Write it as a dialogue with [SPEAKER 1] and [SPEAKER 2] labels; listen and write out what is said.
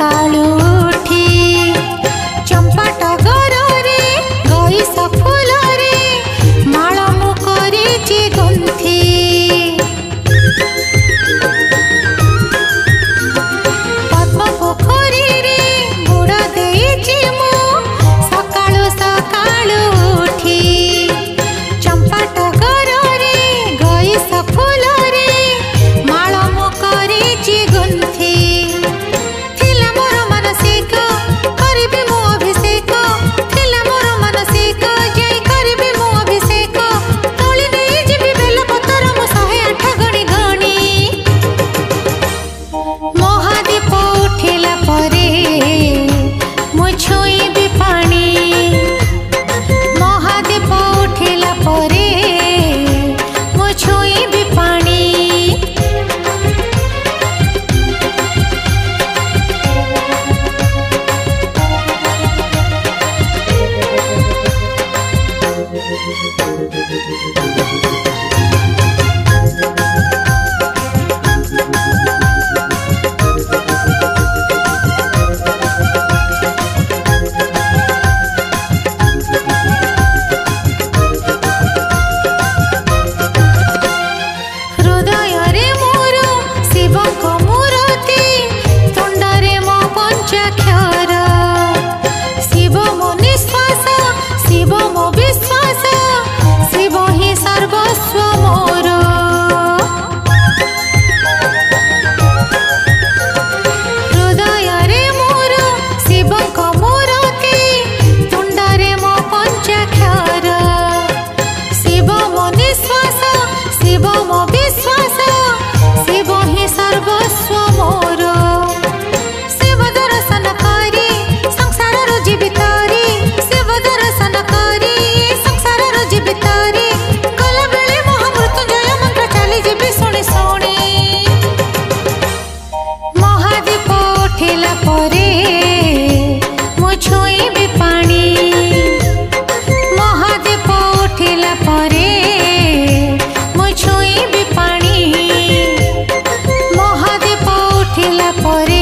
[SPEAKER 1] सकाळू उठी चंपा टगर रे गईस फूल रे माळ मु करिछि गुंथि पद्म पोखरी रे बुड़ देछि मु सकाळू सकाळू उठी चंपा टगर रे गईस फूल रे माळ मु करिछि गुंथि थिला मोर मानसिक करिबि मो अभिषेक थिला मोर मानसिक जय करिबि मो अभिषेक तोଳି देई जिबि बेल पतर मु 108 गणी गणी महादीप उठिला परे मु छुईबि पानी महादीप उठिला परे मु छुईबि पानी हृदय रे मोर शिवक मूर्ति तुंड रे मो पंचाक्षर शिव मो निश्वास शिव मो विश्वास शिव ही सर्वस्व मोर हृदय रे मोर शिवक मूर्ति तुंड रे मो पंचाक्षर शिव मो निश्वास शिव मो विश्वास शिव ही सर्वस्व मोर शिव दर्शन करी संसार जीवितरी शिव दर्शन करी संसार जीवितरी गला बेले महामृत्युंजय मंत्र चली जीवी शुणी शुणी महादीप उठिला परे मु छुईबि पानी महादीप उठिला परे मु छुईबि पानी महादीप उठिला परे